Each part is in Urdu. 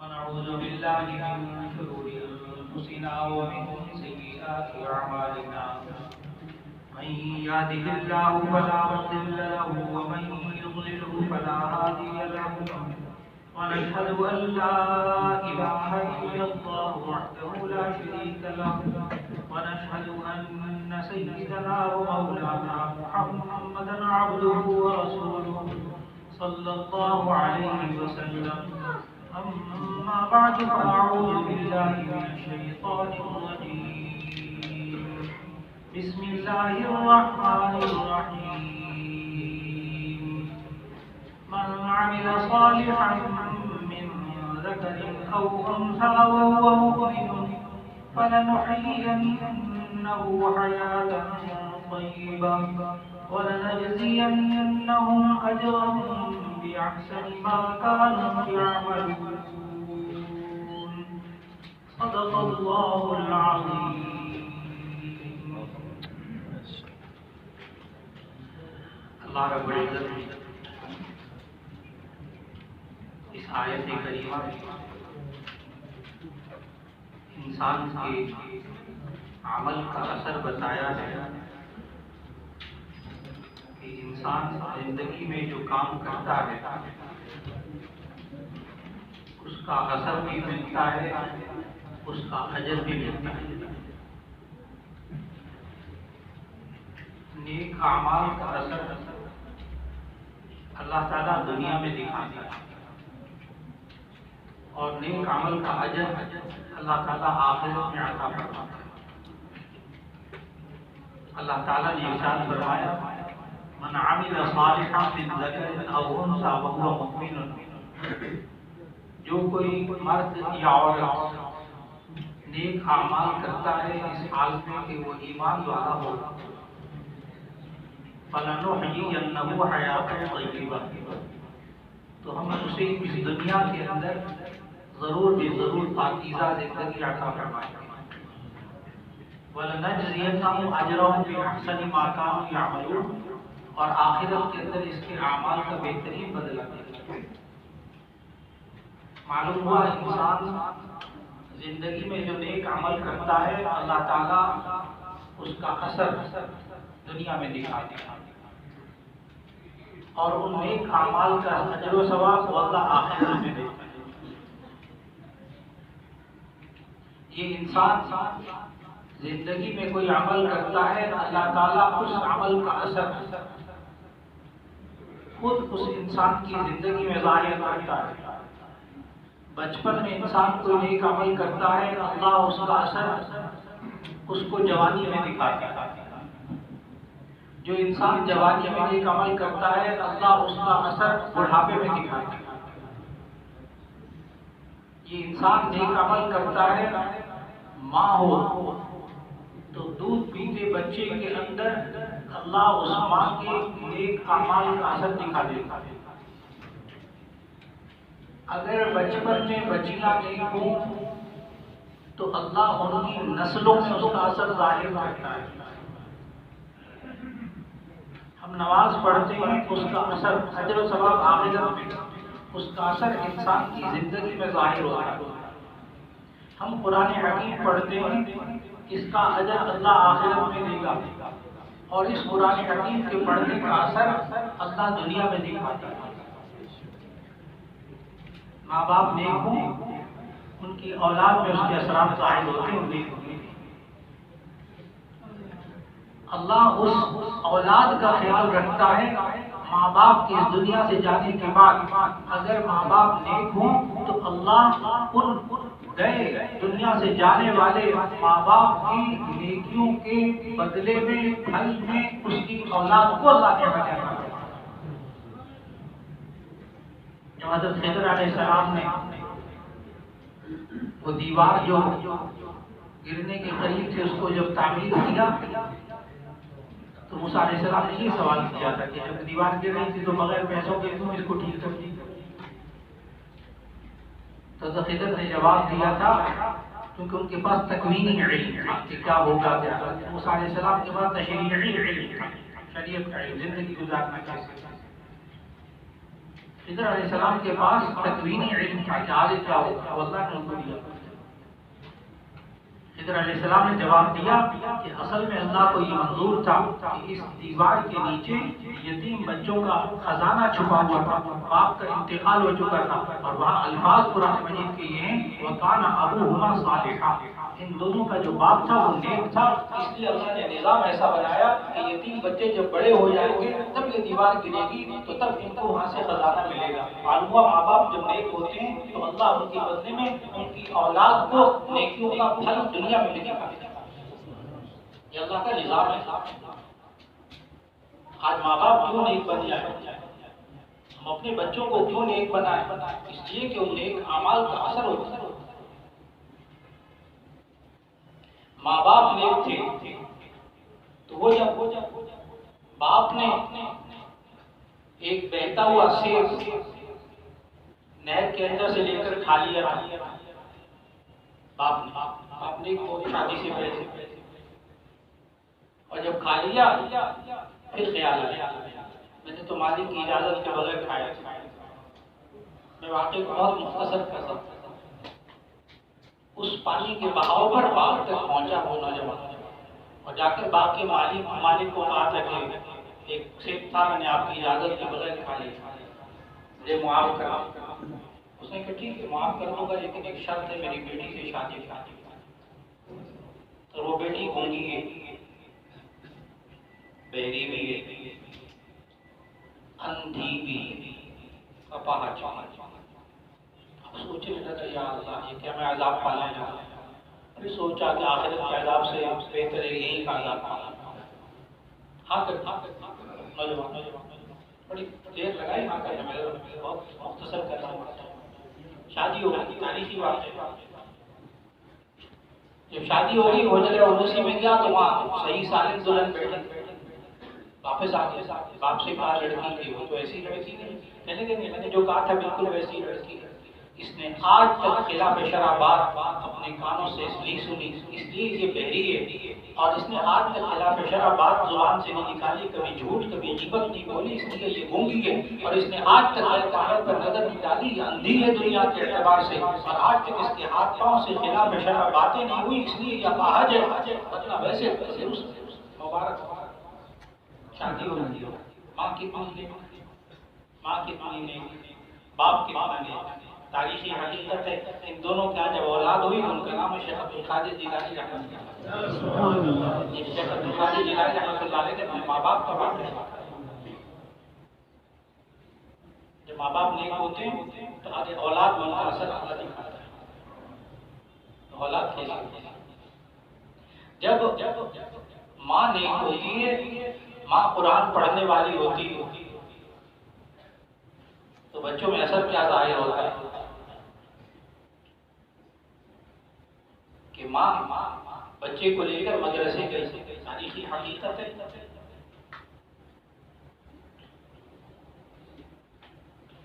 ونعوذ بالله من شرور أنفسنا ومن سيئات أعمالنا من يهده الله فلا مضل له ومن يضلله فلا هادي له ونشهد أن لا إله إلا الله وحده لا شريك له ونشهد أن سيدنا ومولانا محمدا عبده ورسوله صلى الله عليه وسلم. أما بعد فأعوذ بالله من الشيطان الرجيم. بسم الله الرحمن الرحيم. من عمل صالحا من ذكر أو أنثى وهو مؤمن فلنحيينه حياة طيبة ولنجزينهم أجرهم بأحسن ما كانوا يعملون. صدق الله العظيم. اللہ رب العزت اس آیت کریمہ میں انسان کے عمل کا اثر بتایا ہے کہ انسان زندگی میں جو کام کرتا ہے اس کا اثر بھی ملتا ہے، اس کا اجر بھی ملتا ہے. نیک اعمال کا اثر اللہ تعالیٰ دنیا میں دکھاتا ہے اور نیک عمل کا اجر اللہ تعالیٰ آخرت میں عطا فرماتا ہے. اللہ تعالیٰ نے ارشاد فرمایا من عمل صالحا من ذکر او انثى وهو مؤمن. جو کوئی مرد یا عورت نیک اعمال کرتا ہے اس حال میں کہ وہ ایمان والا ہو، فَلَنُحْيِيَنَّهُ حَيَاةً طَيِّبَةً، تو ہم اسے اس دنیا کے اندر ضرور پاکیزہ زندگی عطا فرمائیں گے. وَلَنَجْزِيَنَّهُمْ أَجْرَهُمْ بِأَحْسَنِ مَا كَانُوا يَعْمَلُونَ، اور آخرت کے اندر اس کے اعمال کا بہترین بدلہ دیں گے. معلوم ہوا انسان زندگی میں جو نیک عمل کرتا ہے اللہ تعالیٰ اس کا اثر دنیا میں دکھاتے ہیں اور ان نیک اعمال کا اجر و ثواب اللہ آخرت میں دیتا ہے. یہ انسان زندگی میں کوئی عمل کرتا ہے اللہ تعالیٰ اس عمل کا اثر خود اس انسان کی زندگی میں ظاہر کرتا ہے. بچپن میں انسان کوئی نیک عمل کرتا ہے اللہ اس کا اثر اس کو جوانی میں دکھاتا ہے. جو انسان جوانی میں نیک عمل کرتا ہے اللہ اس کا اثر بڑھاپے میں دکھاتا ہے. یہ انسان نیک عمل کرتا ہے، ماں ہو تو دودھ پیتے بچے کے اندر اللہ اس ماں کے نیک اعمال کا اثر دکھا دیتا ہے. اگر بچپن میں بچیاں نیک ہوں تو اللہ ان کی نسلوں میں اس کا اثر ظاہر کرتا ہے. ہم نماز پڑھتے ہیں اس کا اثر اجر و ثواب آخرت میں، اس کا اثر انسان کی زندگی میں ظاہر ہوتا ہے. ہم قرآن حکیم پڑھتے ہیں اس کا اجر اللہ آخرت میں دے گا اور اس قرآن حکیم کے پڑھنے کا اثر اللہ دنیا میں دکھاتا ہے. ماں باپ نیک ہوں ان کی اولاد میں اس کے اثرات ظاہر ہوتے ہیں. اللہ اس اولاد کا خیال رکھتا ہے. ماں باپ کی اس دنیا سے جانے کے بعد اگر ماں باپ نیک ہوں تو اللہ ان گئے دنیا سے جانے والے ماں باپ کی نیکیوں کے بدلے میں پھل میں اس کی اولاد کو اللہ نے بچایا. جو حضرت خضر علیہ السلام نے وہ دیوار جو گرنے کے قریب تھے اس کو جب تعمیر کیا تو موسیٰ علیہ السلام نے یہ سوال کیا تھا کہ جب دیوار گر رہی تھی تو بغیر پیسوں کے تم اس کو ٹھیک کر دی. تو خضر نے جواب دیا تھا کیونکہ ان کے پاس تکوینی علم کہ کیا ہوگا کیا. موسیٰ علیہ السلام کے پاس تشریعی علم، شریعت کا علم، زندگی گزارنا کیسے. خضر علیہ السلام کے پاس تکوینی علم تھا کہ آگے کیا ہوگا، اللہ نے ان کو دیا۔ خضر علیہ السلام نے جواب دیا کہ اصل میں اللہ کو یہ منظور تھا کہ اس دیوار کے نیچے یتیم بچوں کا خزانہ چھپا ہوا تھا، باپ کا انتقال ہو چکا تھا، اور وہاں الفاظ قرآن مجید کے یہ ہیں وَكَانَ أَبُوهُمَا صَالِحًا، ان دونوں کا جو باپ تھا وہ نیک تھا۔ اس لیے اللہ نے نظام ایسا بنایا کہ یتیم بچے جب بڑے ہو جائیں گے تب یہ دیوار گرے گی تو تب ان کو وہاں سے خزانہ ملے گا۔ معلوم ہوا ماں باپ جب نیک ہوتے ہیں تو اللہ ان کے بدلے میں ان کی اولاد کو نیکیوں کا پھل دنیا میں دکھاتا ہے۔ یہ اللہ کا نظام ہے۔ آج ماں باپ کیوں نیک بن جائیں؟ ہم اپنے بچوں کو کیوں نیک بنائیں؟ اس لیے کہ ان نیک اعمال کا اثر ہوتا ہے۔ ماں باپ نیک تھے تو وہ جب باپ نے ایک بہتا ہوا سیب نہر کے اندر سے لے کر کھا لیا تھا، باپ نے شادی سے پہلے، اور جب کھا لیا پھر خیال آیا میں نے تو مالک کی اجازت کے بغیر کھایا۔ میں واقعی کو بہت مختصر کر سکتا، اس پانی کے بہاؤ پر باغ تک پہنچا وہ نوجوان اور جا کر باغ کے مالک کو کہا تھا کہ ایک سیب تھا، میں نے آپ کی اجازت کے بغیر کھا لیا، مجھے معاف کرا۔ اس نے کہا ٹھیک ہے معاف کر دوں گا، لیکن ایک شرط ہے، میری بیٹی سے شادی کرا۔ تو وہ بیٹی گونگی ہے، بہری بھی ہے، اندھی بھی، اپاہج۔ اب سوچنے لگا یا اللہ یہ کیا میں عذاب پانا ہے؟ پھر سوچا کہ آخرت کے عذاب سے بہتر ہے یہی کا عذاب پانا۔ ہاں نوجوان بڑی دیر لگائی ہاں کرنے میں، بہت مختصر کرنا پڑتا ہے۔ شادی ہو گئی، تاریخی بات ہے۔ جب شادی ہو گئی ہوجلے اردوسی میں گیا تو وہاں صحیح سالم دلہن بیٹھی، واپس آ گیا، باپ سے کہا لڑکی تھی وہ تو ایسی لڑکی نہیں، کہنے کہ میں نے جو کہا تھا بالکل ویسی لڑکی ہے۔ اس نے آج تک خلاف شرع بات اپنے کانوں سے اس لیے سنی، اس لیے یہ بہری ہے، اور اس نے آج تک خلاف شرع بات زبان سے نہیں نکالی، کبھی جھوٹ کبھی غیبت نہیں بولی، اس لیے یہ گونگی ہے، اور اس نے آج تک عورت پر نظر نہیں ڈالی، یہ اندھی ہے دنیا کے اعتبار سے، اور آج تک اس کے ہاتھ پاؤں سے خلاف شرع باتیں نہیں ہوئی، اس لیے یہ اپاہج ہے۔ مطلب ویسے مبارک شادی ہو رہی ہو، ماں کتنی نیک، باپ کتنا نیک۔ تاریخی حقیقت ہے ان دونوں کا جب اولاد ہوئی ان کا نام شیخ عبدالقادر جیلانی رحمۃ اللہ۔ یہ شیخ عبدالقادر جیلانی رحمۃ اللہ علیہ نے اپنے ماں باپ کا بات ہے۔ جب ماں باپ نیک ہوتے ہیں تو آگے اولاد میں ان کا اثر اللہ دکھاتا ہے۔ اولاد کیسے ہوتی ہے؟ جب ماں نیک ہوتی ہے، ماں قرآن پڑھنے والی ہوتی ہے تو بچوں میں اثر کیا ظاہر ہوتا ہے کہ ماں بچے کو لے کر مدرسے گئی، تاریخی حقیقت ہے۔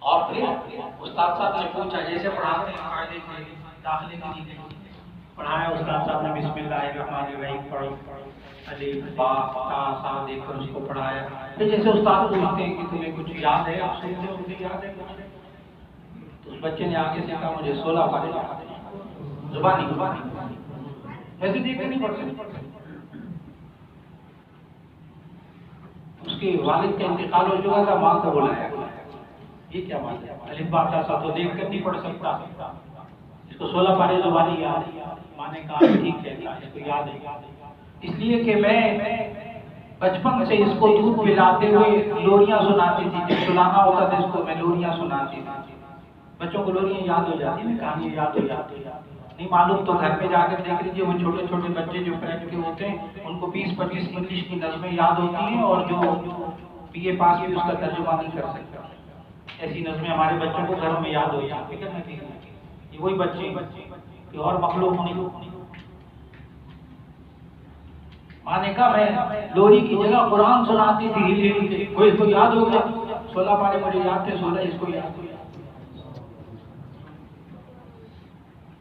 اور پھر استاد صاحب نے پوچھا، جیسے پڑھاتے ہیں قاعدے کے داخلے کے لیے پڑھایا، استاد صاحب نے بسم اللہ الرحمن الرحیم پڑھو، الف با تا سا دیکھ کر اس کو پڑھایا۔ پھر جیسے استاد پوچھتے ہیں کہ تمہیں کچھ یاد ہے، آپ سنتے ہو مجھے یاد ہے، تو اس بچے نے آگے سے کہا مجھے 16 پارے زبانی ویسے دیکھ کے نہیں پڑھتے۔ اس کے والد کا انتقال ہو چکا تھا، ماں کو بلایا، یہ کیا بات ہے، الف با تا سا تو دیکھ کر نہیں پڑھ سکتا، اس کو 16 پارے زبانی یاد ہے۔ ماں نے کہا ٹھیک ہے اس کو یاد ہے، اس لیے کہ میں بچپن سے اس کو دودھ پلاتے ہوئے لوریاں سناتی تھی، جب سلانا ہوتا تھا اس کو میں لوریاں سناتی تھی۔ بچوں کو لوریاں یاد ہو جاتی ہیں، کہانیاں یاد ہو جاتی ہیں، نہیں معلوم تو گھر میں جا کر دیکھ لیجیے، وہ چھوٹے چھوٹے بچے جو پریڈ کے ہوتے ہیں ان کو 20-25 انگلش کی نظمیں یاد ہوتی ہیں، اور جو BA پاس بھی اس کا ترجمہ نہیں کر سکتا، ایسی نظمیں ہمارے بچوں کو گھروں میں یاد ہو جاتی ہیں۔ فکر نہ کیجیے، یہ وہی بچے کہ اور مخلوق نہیں۔ ماں نے کہا میں لوری کی جگہ قرآن سناتی تھی ہل ہل کے، کوئی اس کو یاد ہو گیا، 16 پارے مجھے یاد تھے، 16 اس کو یاد ہو گیا۔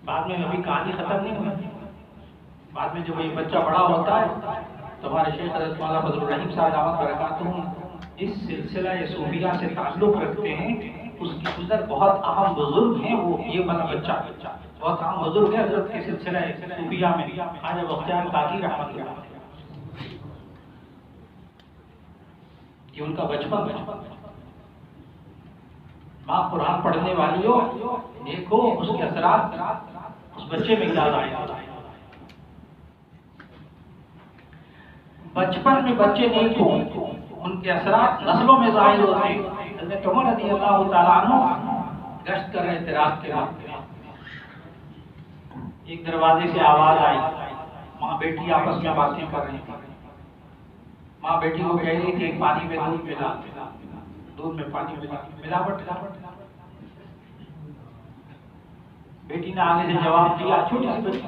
بعد میں ابھی کہانی ختم نہیں ہوئی، بعد میں جب یہ بچہ بڑا ہوتا ہے تو ہمارے شیخ حضرت مولانا فضل الرحیم صاحب دعوت برکاتہ اس سلسلہ صوفیہ سے تعلق رکھتے ہیں اس کے اندر بہت اہم بزرگ ہیں، وہ یہ والا بچہ بہت اہم بزرگ ہے حضرت کے سلسلہ صوفیہ میں خواجہ بختیار کاکی رحمۃ اللہ علیہ، یہ ان کا بچپن ماں قرآن پڑھنے والی ہو، دیکھو اس کے اثرات اس بچے میں یاد آئے۔ بچپن میں بچے نیک ہوں، ان کے اثرات نسلوں میں ظاہر ہوتے ہیں۔ حضرت عمر رضی اللہ تعالیٰ عنہ گشت کر رہے تھے رات کے وقت، ایک دروازے سے آواز آئی، ماں بیٹی آپس میں باتیں کر رہی تھی۔ ماں بیٹی کو کہہ رہی تھی پانی میں دودھ ملا، دودھ میں پانی ملاوٹ۔ بیٹی نے آگے سے جواب دیا، چھوٹی سی بچی،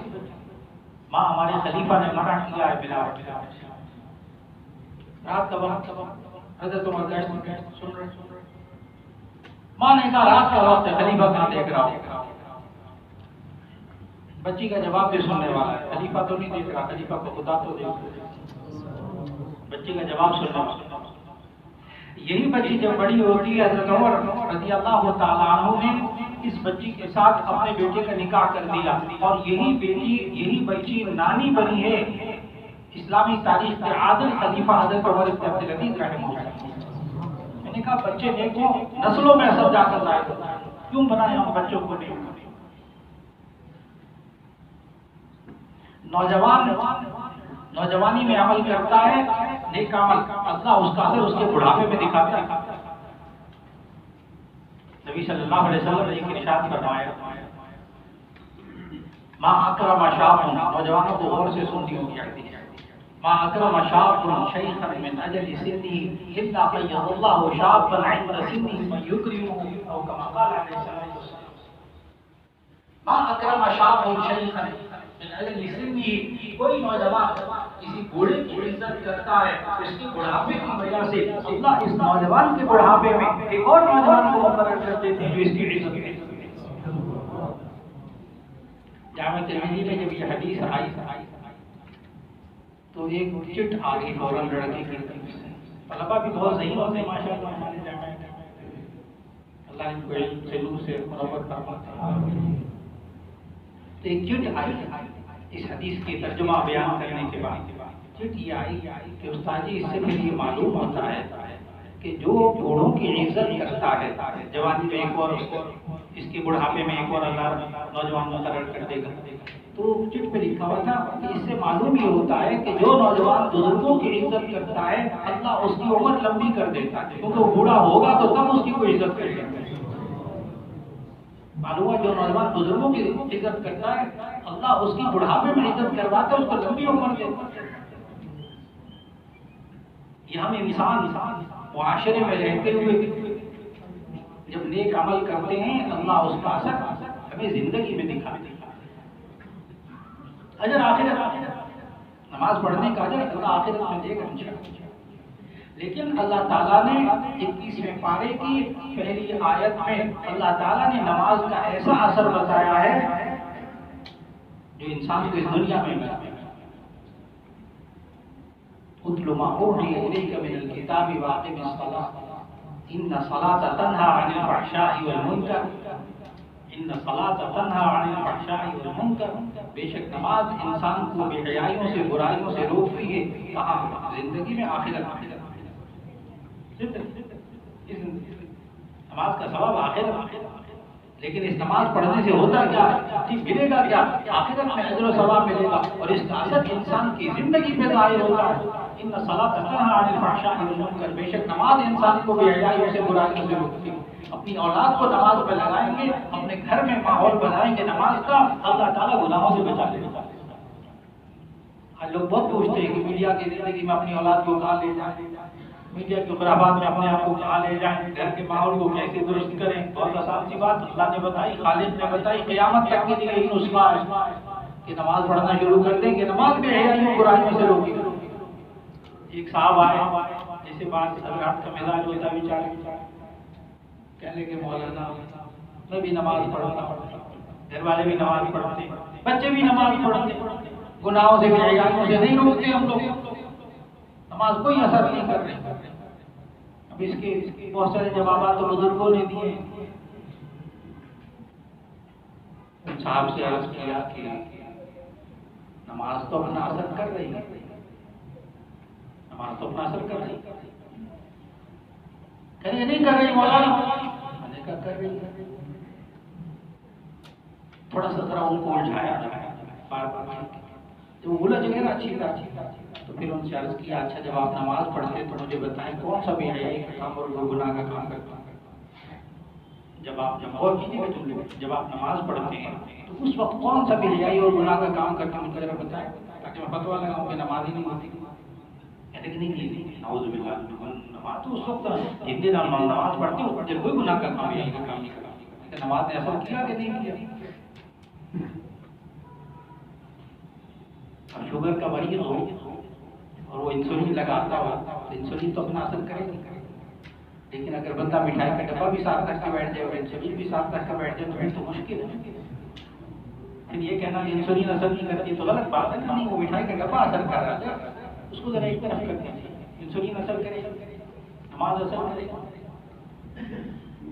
ماں ہمارے خلیفہ نے منع کیا ہے ملاوٹ۔ رات کا وقت حضرت عمر گشت سن رہے، ماں نے کہا رات کا وقت ہے، خلیفہ کہاں دیکھ رہا ہوں؟ بچی کا جواب بھی سننے والا ہے، خلیفہ تو نہیں دیکھ رہا، خلیفہ کو خدا تو دیکھ رہا، بچی کا جواب سننے والا۔ یہی بچی جب بڑی ہوتی ہے، حضرت عمر رضی اللہ تعالیٰ عنہ نے اس بچی کے ساتھ اپنے بیٹے کا نکاح کر دیا، اور یہی بچی نانی بنی ہے اسلامی تاریخ کے عادل خلیفہ حضرت عمر بن عبدالعزیز رحمہ اللہ۔ میں نے کہا بچے دیکھو نسلوں میں اثر جا کر ظاہر ہوتا ہے، کیوں بنائے ہم بچوں کو نہیں؟ نوجوانی میں عمل کرتا ہے نیک عمل، اللہ اس کا اثر اس کے بڑھاپے میں دکھاتا ہے۔ نبی صلی اللہ علیہ وسلم نے ایک ارشاد فرمایا، ما اکرم شاب، نوجوانوں کو غور سے سنتی ہوگی، ما اکرم شاب شیخا من اجل سنه الا قید اللہ شابا عند سنه من یکرمه، او کما قال علیہ السلام، ما اکرم شاب شیخا من اجل سنه، کوئی نوجوان کسی بوڑھے کی عزت کرتا ہے اس کے بڑھاپے کی وجہ سے اللہ اس نوجوان کے بڑھاپے میں ایک اور نوجوان کو مقرر کر دیتے ہیں جو اس کی عزت کرتے ہیں۔ جامع ترمذی میں جب یہ حدیث آئی تو ایک چٹ آ گئی فوراً لڑکے کی طرف سے، طلبا بھی بہت صحیح ہوتے ہیں ماشاءاللہ ہمارے جامع میں، اللہ ان کو علم سے نور سے منور فرماتے ہیں۔ تو ایک چٹ آئی اس حدیث کی ترجمہ بیان کرنے کے بعد، چٹ یہ آئی کہ استاد جی اس سے پھر یہ معلوم ہوتا ہے کہ جو بوڑھوں کی عزت کرتا ہے جوانی میں ایک اور اس کے بڑھاپے میں ایک اور اللہ نوجوان مقرر کر دے گا۔ تو چٹ پہ لکھا ہوا تھا کہ اس سے معلوم یہ ہوتا ہے کہ جو نوجوان بزرگوں کی عزت کرتا ہے اللہ اس کی عمر لمبی کر دیتا ہے، کیونکہ وہ بوڑھا ہوگا تو تب اس کی کوئی عزت کرے گا۔ معلوم ہے جو نوجوان بزرگوں کی عزت کرتا ہے اللہ اس کی بڑھاپے میں عزت کرواتا ہے، اس کو لمبی عمر دیتا ہے۔ یہ ہم انسان معاشرے میں رہتے ہوئے جب نیک عمل کرتے ہیں اللہ اس کا اثر ہمیں زندگی میں دکھاتے ہیں۔ اجر آخرت، نماز پڑھنے کا اجر اللہ آخرت میں دے گا انشاءاللہ۔ لیکن اللہ تعالیٰ نے 21ویں پارے کی پہلی آیت میں اللہ تعالیٰ نے نماز کا ایسا اثر بتایا ہے جو انسان کو اس دنیا میں ملتا ہے۔ اتل ما اوحی الیک من الکتاب واقم الصلاۃ ان الصلاۃ تنہی عن الفحشاء والمنکر، ان الصلاۃ تنہی عن الفحشاء والمنکر، بے شک نماز انسان کو بے حیائیوں سے برائیوں سے روکتی ہے۔ کہاں؟ زندگی میں، آخرت۔ نماز کا ثواب آخرت، لیکن اس نماز پڑھنے سے ہوتا کیا ہے؟ ملے گا کیا؟ آخرت میں اجر و ثواب ملے گا، اور اس کا اثر انسان کی زندگی پہ ظاہر ہوتا ہے۔ ان الصلاۃ تنہی عن الفحشاء والمنکر، بے شک نماز انسان کو بے حیائیوں سے برائیوں سے روکتی ہے۔ اپنی اولاد کو نماز پہ لگائیں گے، اپنے گھر میں ماحول بنائیں گے نماز کا، اللہ تعالیٰ گناہوں سے بچا لے گا۔ آج لوگ بہت پوچھتے ہیں کہ میڈیا کی زندگی میں اپنی اولاد کو کہاں لے جائیں، میڈیا کے خرابات میں اپنے آپ کو کہاں لے جائیں، گھر کے ماحول کو کیسے درست کریں۔ بہت آسان سی بات اللہ نے بتائی، خالق نے بتائی، قیامت تک کے لیے یہی نسخہ ہے کہ نماز پڑھنا شروع کر دیں کہ نماز بے حیائیوں برائیوں سے روکے۔ ایک صاحب آئے، جیسے بات حضرات کا مزاج ہوتا ہے بیچارے، کہنے کے مولانا میں بھی نماز پڑھتا ہوں، گھر والے بھی نماز پڑھتے، بچے بھی نماز پڑھتے، گناہوں سے بے حیائیوں سے نہیں روکتے ہم لوگ، نماز کوئی اثر نہیں کر رہی۔ اس کے بہت سارے جوابات تو بزرگوں نے دیے ہیں۔ صاحب سے عرض کیا کہ نماز تو اپنا اثر کر رہی ہے، نماز تو اپنا اثر کر رہی ہے، کہیں نہیں کر رہی مولانا، میں نے کہا کر رہی ہے۔ تھوڑا سا ذرا ان کو الجھایا بار بار، تو وہ الجھ گئے نا اچھی طرح، تو پھر ان سے عرض کیا اچھا جب آپ نماز پڑھتے تو مجھے بتائیں کون سا بھی ہے ایک کام اور وہ گناہ کا کام کرتے ہیں؟ جب آپ جب آپ نماز پڑھتے ہیں تو اس وقت کون سا بھی حیائی اور گناہ کا کام کرتے ہیں مجھے ذرا بتائیں، تاکہ میں فتویٰ لگاؤں کہ نماز ہی نہیں ہوتی۔ کہتے کہ نہیں نعوذ باللہ، نماز تو اس وقت جن دن آپ نماز پڑھتے ہو جب کوئی گناہ کا کام حیائی کا کام نہیں کرتا، نماز نے اثر کیا کہ نہیں کیا؟ اب شوگر کا مریض ہو اور وہ انسولین لگاتا ہو تو انسولین تو اپنا اثر کرے گا، لیکن اگر بندہ مٹھائی کا ڈبہ بھی ساتھ رکھ کے بیٹھ جائے اور انسولین بھی ساتھ رکھ کے بیٹھ جائے تو پھر تو مشکل ہے۔ پھر یہ کہنا کہ انسولین اثر نہیں کرتی تو غلط بات ہے، نہیں وہ مٹھائی کا ڈبہ اثر کر رہا ہے، اس کو ذرا ایک طرف کرنا چاہیے۔ انسولین اثر کرے گا، نماز اثر کرے گا،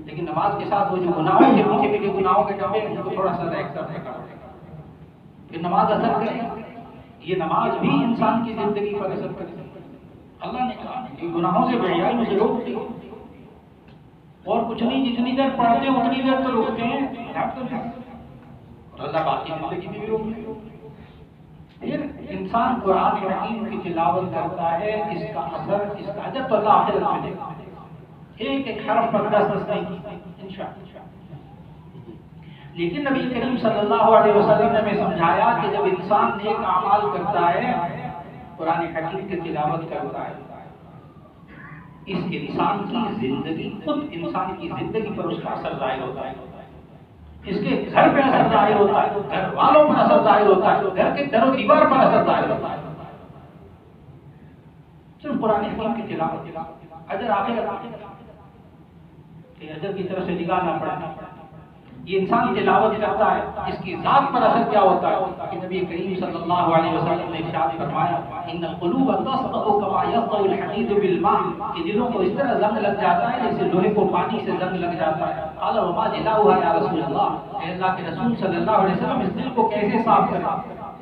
لیکن نماز کے ساتھ وہ جو گناہوں کے پیچھے پیچھے گناہوں کے ڈبے ہیں ان کو تھوڑا سا ایک طرف رکھنا پڑے گا، پھر نماز اثر کرے گا۔ یہ نماز بھی انسان کی زندگی پر اثر کرے گا۔ اللہ نے کہا کہ گناہوں سے بے حیائی مجھے روک دی، اور کچھ نہیں، جتنی دیر پڑھتے ہیں اتنی دیر تو روکتے ہیں، اور اللہ باقی زندگی میں بھی روک دے۔ پھر انسان قرآن حکیم کی تلاوت کرتا ہے، اس کا اثر، اس کا اجر تو اللہ آخرت میں دے گا۔ ایک ایک حرف پر 10 نہیں کی انشاءاللہ۔ لیکن نبی کریم صلی اللہ علیہ وسلم نے ہمیں سمجھایا کہ جب انسان نیک اعمال کرتا ہے، قرآن حکیم کی تلاوت کرتا ہے، اس انسان کی زندگی، خود انسان کی زندگی پر اس کا اثر ظاہر ہوتا ہے، اس کے گھر پہ اثر ظاہر ہوتا ہے، گھر والوں پر اثر ظاہر ہوتا ہے، گھر کے در و دیوار پر اثر ظاہر ہوتا ہے۔ صرف قرآن حکیم کی تلاوت، اجر آخر کہ اجر کی طرف سے نگاہ نہ پڑنا۔ یہ انسان تلاوت کرتا ہے، اس کی ذات پر اثر کیا ہوتا ہے کہ نبی کریم صلی اللہ علیہ وسلم نے ارشاد فرمایا ان القلوب تصدع كما يصدع الحديد بالماء، کہ دلوں کو اس طرح زنگ لگ جاتا ہے جیسے لوہے کو پانی سے زنگ لگ جاتا ہے۔ قال وما جلاؤها یا رسول اللہ، اے اللہ کے رسول صلی اللہ علیہ وسلم اس دل کو کیسے صاف کریں،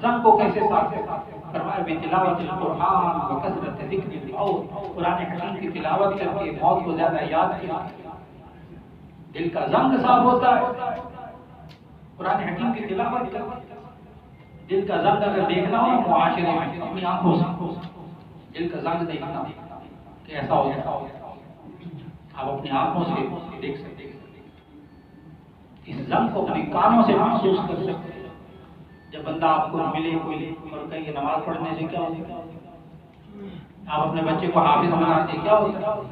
زنگ کو کیسے صاف کریں؟ فرمایا بتلاوت القرآن وکثرت ذکر الموت، قرآن حکیم کی تلاوت کر کے موت کو زیادہ یاد کیا، دل کا زنگ صاف ہوتا ہے۔ قرآن حکیم کی تلاوت کر دل کا زنگ اگر دیکھنا ہو معاشرے میں اپنی آنکھوں سے دل کا زنگ دیکھنا کہ ایسا ہو گیا، آپ اپنی آنکھوں سے دیکھ سکتے ہیں، اس زنگ کو اپنی کانوں سے محسوس کر سکتے ہیں۔ جب بندہ آپ کو ملے کوئی اور کہیں نماز پڑھنے سے کیا ہوتا ہے، آپ اپنے بچے کو حافظ بناتے کیا ہوتا ہے،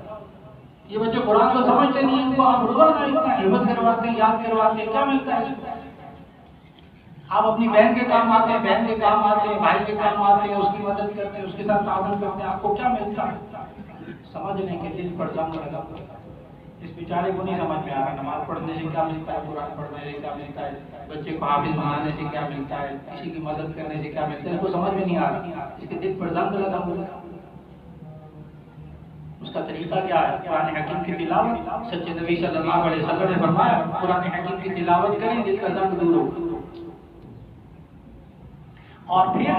یہ بچے قرآن کو سمجھتے نہیں ہیں، ان کو آپ روزانہ اتنا حفظ کرواتے ہیں، یاد کرواتے ہیں، کیا ملتا ہے؟ آپ اپنی بہن کے کام آتے ہیں، بہن کے کام آتے ہیں، بھائی کے کام آتے ہیں، اس کی مدد کرتے ہیں، اس کے ساتھ تعاون کرتے ہیں، آپ کو کیا ملتا ہے؟ سمجھنے کے دل پر زنگ لگا۔ اس بیچارے کو نہیں سمجھ میں آ رہا نماز پڑھنے سے کیا ملتا ہے، قرآن پڑھنے سے کیا ملتا ہے، بچے کو حافظ بنانے سے کیا ملتا ہے، کسی کی مدد کرنے سے کیا ملتا ہے، اس کو سمجھ میں نہیں آ رہا، اس کے دل پر زنگ لگا ہوا۔ اس کا طریقہ کیا ہے؟ قرآن حکیم کی تلاوت۔ سچے نبی صلی اللہ علیہ وسلم نے فرمایا قرآن حکیم کی تلاوت کریں دل کا زنگ دور ہو۔ اور پھر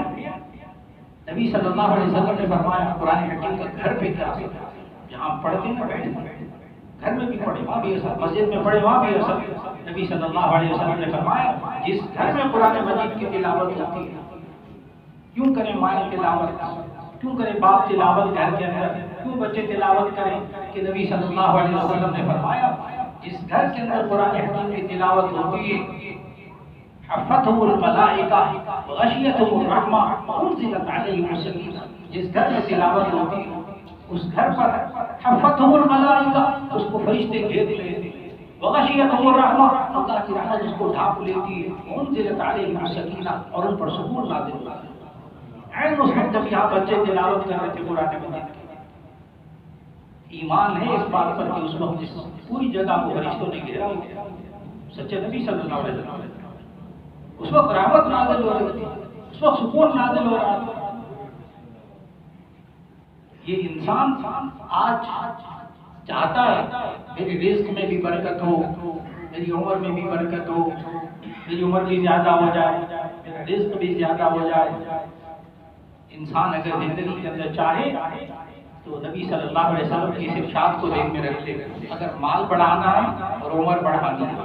نبی صلی اللہ علیہ وسلم نے فرمایا قرآن حکیم کا گھر پہ کیا اثر، جہاں پڑھتے ہیں بیٹھ گھر میں بھی پڑھے وہاں بھی اثر، مسجد میں پڑھے وہاں بھی اثر۔ نبی صلی اللہ علیہ وسلم نے فرمایا جس گھر میں قرآن مجید کی تلاوت ہوتی ہے، کیوں کریں مائیں تلاوت، کیوں کریں باپ تلاوت گھر کے اندر، کیوں بچے تلاوت کریں؟ کہ نبی صلی اللہ علیہ وسلم نے فرمایا جس گھر کے اندر قرآن حکیم کی تلاوت ہوتی ہے حفتهم الملائکہ وغشیتهم الرحمہ وانزلت علیہم السکینہ، جس گھر میں تلاوت ہوتی ہے اس گھر پر حفتهم الملائکہ، اس کو فرشتے گھیر لیتے ہیں، وغشیتهم الرحمہ، اللہ کی رحمت اس کو ڈھانپ لیتی ہے، وانزلت علیہم السکینہ، اور ان پر سکون نازل ہوتا ہے۔ عین اس وقت جب یہاں بچے تلاوت کر رہے تھے قرآن مجید کی، ایمان ہے اس بات پر کہ اس وقت جس پوری جگہ کو فرشتوں نے گھیرا ہوا، سچے نبی صلی اللہ علیہ وسلم اس وقت رحمت نازل ہو رہی تھی، اس وقت سکون نازل ہو رہا تھا۔ یہ انسان آج چاہتا ہے میری رزق میں بھی برکت ہو، میری عمر میں بھی برکت ہو، میری عمر بھی زیادہ ہو جائے، میرا رزق بھی زیادہ ہو جائے۔ انسان اگر زندگی کے اندر چاہے تو نبی صلی اللہ علیہ وسلم کی اس ارشاد کو ذہن میں رکھ لے، اگر مال بڑھانا ہے اور عمر بڑھانی ہے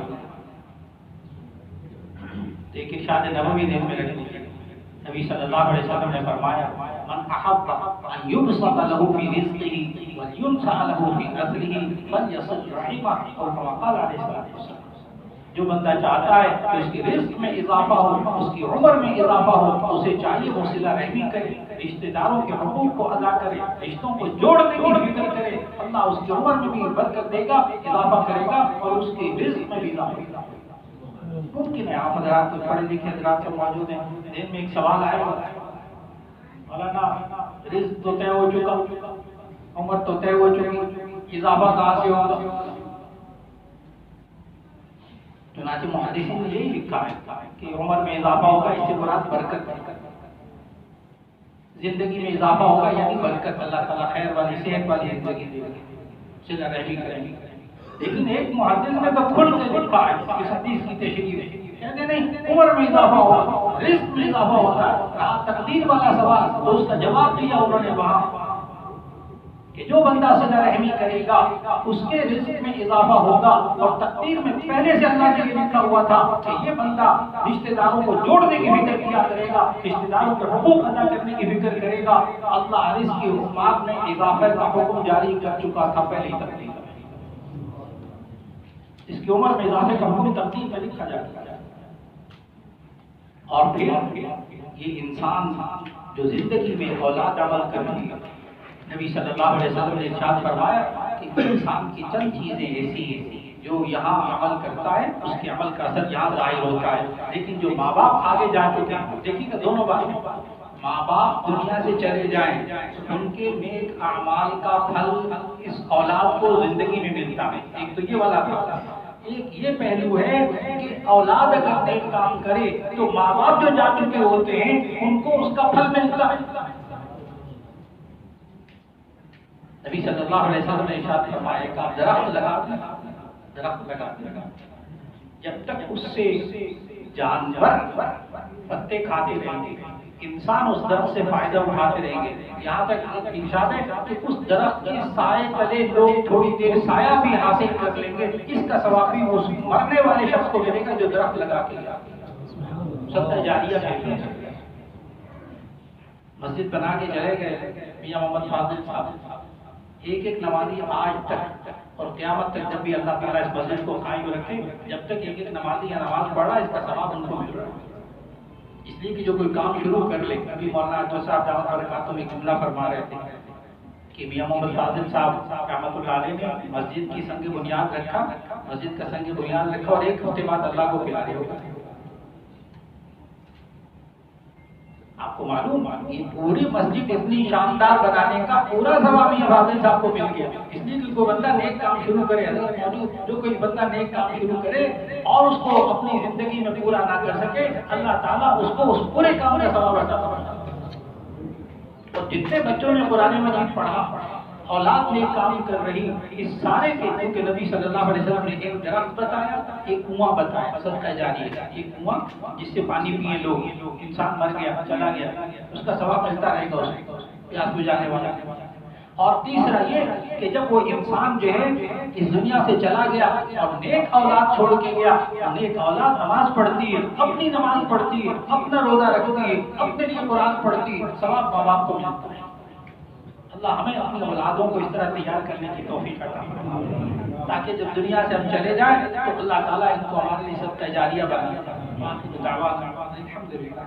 تو ایک ارشاد نبوی ذہن میں رکھ لے۔ نبی صلی اللہ علیہ وسلم نے فرمایا من احب ان یبسط له فی رزقه وینسع له فی نسلہ فلیصل رحمہ، اور کما قال علیہ السلام، جو بندہ چاہتا ہے کہ اس کے رزق میں اضافہ ہو، اس کی عمر میں اضافہ ہو، اسے چاہیے وہ صلہ رحمی کرے، رشتہ داروں کے حقوق کو ادا کرے، رشتوں کو جوڑنے کی فکر کرے، اللہ اس کی عمر میں بھی برکت دے گا، اضافہ کرے گا، اور اس کے رزق میں بھی اضافہ کرے گا۔ ممکن ہے آپ حضرات کو پڑھے لکھے حضرات سے موجود ہیں، ذہن میں ایک سوال آئے گا، مولانا رزق تو طے ہو چکا، عمر تو طے ہو چکی، اضافہ کہاں سے ہوگا؟ چنانچہ محدثین نے یہی لکھا ہے کہ عمر میں اضافہ ہوگا، اس سے مراد برکت، زندگی میں اضافہ ہوگا یعنی برکت، اللہ تعالیٰ خیر والی صحت والی زندگی دے گی، صلہ رحمی کریں گے۔ لیکن ایک محدث نے تو کھل کے لکھا ہے اس حدیث کی تشریح ہے، کہتے نہیں عمر میں اضافہ ہوگا، رزق میں اضافہ ہوتا ہے، رہا تقدیر والا سوال تو اس کا جواب دیا انہوں نے وہاں کہ جو بندہ صلہ رحمی کرے گا اس کے رزق میں اضافہ ہوگا، اور تقدیر میں پہلے سے اللہ سے یہ لکھا ہوا تھا کہ یہ بندہ رشتہ داروں کو جوڑنے کی فکر کیا کرے گا، رشتہ داروں کے حقوق ادا کرنے کی فکر کرے گا، اللہ رزق کی حکمات میں اضافے کا حکم جاری کر چکا تھا پہلے ہی تقدیر میں، اس کی عمر میں اضافے کا حکم تقدیر میں لکھا جا چکا ہے۔ اور پھر یہ انسان جو زندگی میں اولاد عمل کر رہی ہے، نبی صلی اللہ علیہ وسلم نے ارشاد فرمایا کہ انسان کی چند چیزیں ایسی ہیں جو یہاں عمل کرتا ہے اس کے عمل کا اثر یہاں ظاہر ہوتا ہے، لیکن جو ماں باپ آگے جا چکے ہیں، دیکھیے گا دونوں باتیں، ماں باپ دنیا سے چلے جائیں ان کے نیک اعمال کا پھل اس اولاد کو زندگی میں ملتا ہے، ایک تو یہ والا پھل، ایک یہ پہلو ہے کہ اولاد اگر نیک کام کرے تو ماں باپ جو جا چکے ہوتے ہیں ان کو اس کا پھل ملتا ہے۔ نبی صلی اللہ علیہ وسلم نے ارشاد فرمایا کہ آپ درخت لگاتے جب تک اس سے جانور پتے کھاتے رہیں گے، انسان اس درخت سے فائدہ اٹھاتے رہیں گے، یہاں تک ارشاد ہے کہ اس درخت کے سائے تلے لوگ تھوڑی دیر سایہ بھی حاصل کر لیں گے، اس کا ثواب بھی اس مرنے والے شخص کو ملے گا جو درخت لگا کے صدقہ جاریہ کہتے ہیں۔ مسجد بنا کے چلے گئے میاں محمد فاضل صاحب، ایک ایک نمازی آج تک اور قیامت تک جب بھی اللہ تعالیٰ اس مسجد کو قائم رکھے، جب تک ایک ایک نمازی یا نماز پڑھ رہا ہے اس کا ثواب ان کو مل رہا ہے، اس لیے کہ جو کوئی کام شروع کر لے۔ ابھی مولانا اجمل صاحب دعوت برکاتہ میں جملہ فرما رہے تھے کہ میاں محمد فاضل صاحب رحمۃ اللہ علیہ نے مسجد کی سنگ بنیاد رکھا، مسجد کا سنگ بنیاد رکھا اور ایک ہفتے بعد اللہ کو پلا رہے ہوگا۔ آپ کو معلوم یہ پوری مسجد اتنی شاندار بنانے کا پورا ثواب یہ فاضل صاحب کو مل گیا، اس لیے کہ کوئی بندہ نیک کام شروع کرے، حضرت موجود جو کوئی بندہ نیک کام شروع کرے اور اس کو اپنی زندگی میں پورا نہ کر سکے، اللہ تعالیٰ اس کو اس پورے کام کا ثواب عطا فرماتا ہے۔ اور جتنے بچوں نے قرآن مجید پڑھا، اولاد نیک کام کر رہی، اس سارے کے کیونکہ نبی صلی اللہ علیہ وسلم نے ایک درخت بتایا، ایک کنواں بتایا صدقہ جاریہ، ایک کنواں جس سے پانی پیے لوگ، انسان مر گیا چلا گیا اس کا ثواب ملتا رہے گا، اس پیاس بجھانے والا۔ اور تیسرا یہ کہ جب وہ انسان جو ہے اس دنیا سے چلا گیا اور نیک اولاد چھوڑ کے گیا، نیک اولاد نماز پڑھتی ہے، اپنی نماز پڑھتی ہے، اپنا روزہ رکھتی ہے، اپنے لیے قرآن پڑھتی ہے، ثواب ماں باپ کو ملتا ہے۔ اللہ ہمیں اپنی اولادوں کو اس طرح تیار کرنے کی توفیق عطا فرمائے تاکہ جب دنیا سے ہم چلے جائیں تو اللہ تعالیٰ ان کو ہمارے لیے صدقہ جاریہ بنا دے۔ الحمدللہ۔